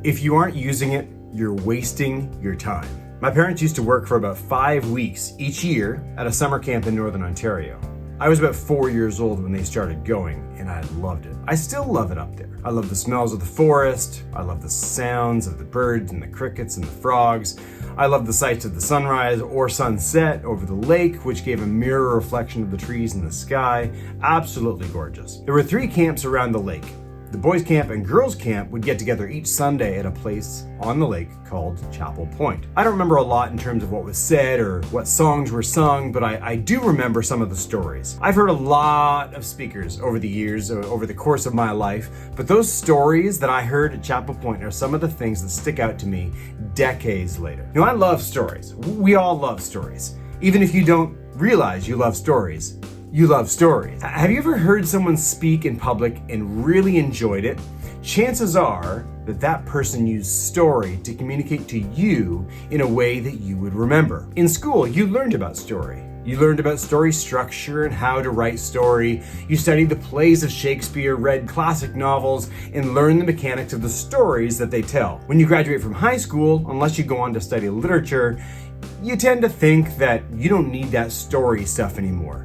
If you aren't using it, you're wasting your time. My parents used to work for about 5 weeks each year at a summer camp in Northern Ontario. I was about 4 years old when they started going, and I loved it. I still love it up there. I love the smells of the forest. I love the sounds of the birds and the crickets and the frogs. I love the sights of the sunrise or sunset over the lake, which gave a mirror reflection of the trees in the sky. Absolutely gorgeous. There were 3 camps around the lake. The boys' camp and girls' camp would get together each Sunday at a place on the lake called Chapel Point. I don't remember a lot in terms of what was said or what songs were sung, but I do remember some of the stories. I've heard a lot of speakers over the years, over the course of my life, but those stories that I heard at Chapel Point are some of the things that stick out to me decades later. You know, I love stories. We all love stories. Even if you don't realize you love stories, you love stories. Have you ever heard someone speak in public and really enjoyed it? Chances are that that person used story to communicate to you in a way that you would remember. In school, you learned about story. You learned about story structure and how to write story. You studied the plays of Shakespeare, read classic novels, and learned the mechanics of the stories that they tell. When you graduate from high school, unless you go on to study literature, you tend to think that you don't need that story stuff anymore.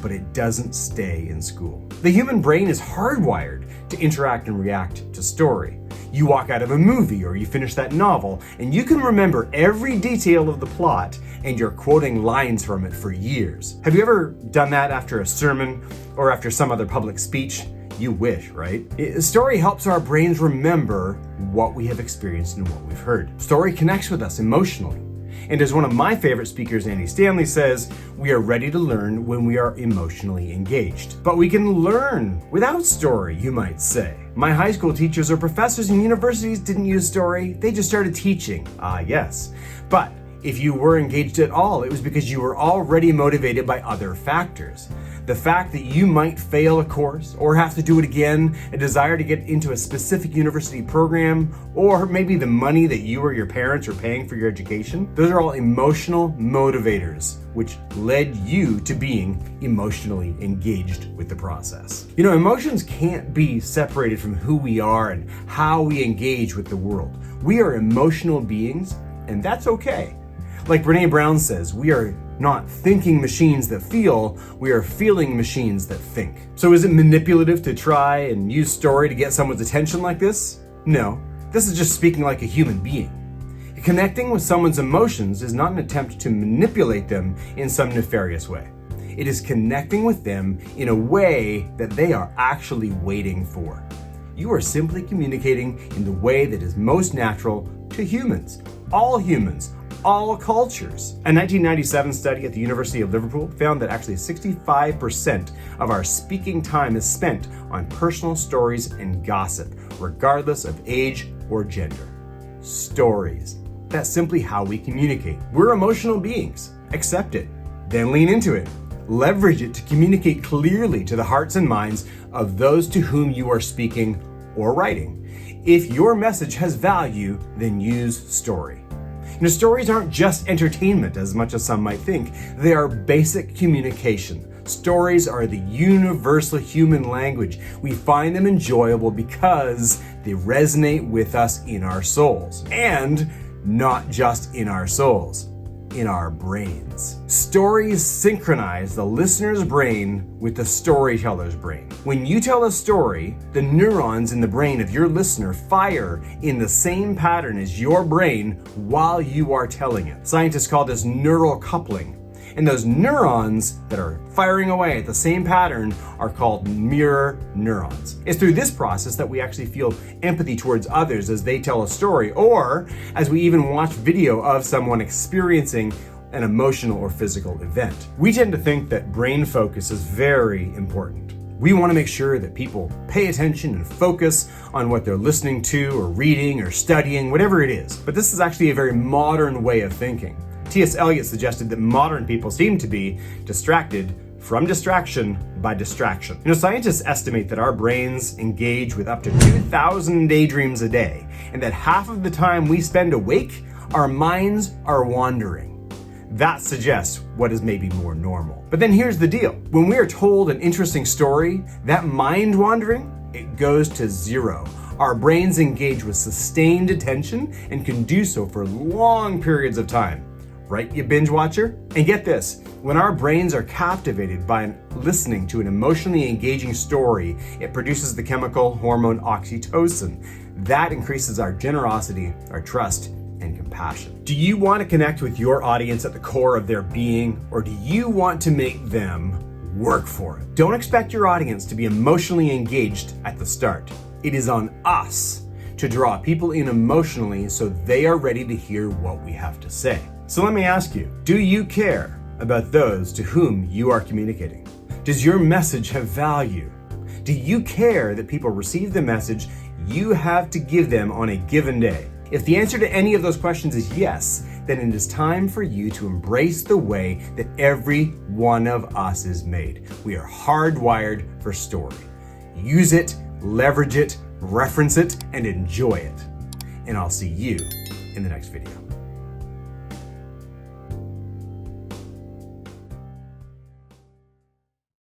But it doesn't stay in school. The human brain is hardwired to interact and react to story. You walk out of a movie or you finish that novel and you can remember every detail of the plot and you're quoting lines from it for years. Have you ever done that after a sermon or after some other public speech? You wish, right? Story helps our brains remember what we have experienced and what we've heard. Story connects with us emotionally. And as one of my favorite speakers, Andy Stanley, says, we are ready to learn when we are emotionally engaged. But we can learn without story, you might say. My high school teachers or professors in universities didn't use story, they just started teaching. Yes. But if you were engaged at all, it was because you were already motivated by other factors. The fact that you might fail a course or have to do it again, a desire to get into a specific university program, or maybe the money that you or your parents are paying for your education. Those are all emotional motivators, which led you to being emotionally engaged with the process. You know, emotions can't be separated from who we are and how we engage with the world. We are emotional beings, and that's okay. Like Brené Brown says, we are not thinking machines that feel, we are feeling machines that think. So is it manipulative to try and use story to get someone's attention like this? No, this is just speaking like a human being. Connecting with someone's emotions is not an attempt to manipulate them in some nefarious way. It is connecting with them in a way that they are actually waiting for. You are simply communicating in the way that is most natural to humans, all cultures. A 1997 study at the University of Liverpool found that actually 65% of our speaking time is spent on personal stories and gossip, regardless of age or gender. Stories. That's simply how we communicate. We're emotional beings. Accept it, then lean into it. Leverage it to communicate clearly to the hearts and minds of those to whom you are speaking or writing. If your message has value, then use story. You know, stories aren't just entertainment as much as some might think. They are basic communication. Stories are the universal human language. We find them enjoyable because they resonate with us in our souls. And not just in our souls, in our brains. Stories synchronize the listener's brain with the storyteller's brain. When you tell a story, the neurons in the brain of your listener fire in the same pattern as your brain while you are telling it. Scientists call this neural coupling. And those neurons that are firing away at the same pattern are called mirror neurons. It's through this process that we actually feel empathy towards others as they tell a story, or as we even watch video of someone experiencing an emotional or physical event. We tend to think that brain focus is very important. We want to make sure that people pay attention and focus on what they're listening to or reading or studying, whatever it is. But this is actually a very modern way of thinking. T.S. Eliot suggested that modern people seem to be distracted from distraction by distraction. You know, scientists estimate that our brains engage with up to 2,000 daydreams a day, and that half of the time we spend awake, our minds are wandering. That suggests what is maybe more normal. But then here's the deal. When we are told an interesting story, that mind wandering, it goes to zero. Our brains engage with sustained attention and can do so for long periods of time. Right, you binge watcher? And get this, when our brains are captivated by listening to an emotionally engaging story, it produces the chemical hormone oxytocin. That increases our generosity, our trust, and compassion. Do you want to connect with your audience at the core of their being, or do you want to make them work for it? Don't expect your audience to be emotionally engaged at the start. It is on us to draw people in emotionally so they are ready to hear what we have to say. So let me ask you, do you care about those to whom you are communicating? Does your message have value? Do you care that people receive the message you have to give them on a given day? If the answer to any of those questions is yes, then it is time for you to embrace the way that every one of us is made. We are hardwired for story. Use it, leverage it, reference it, and enjoy it. And I'll see you in the next video.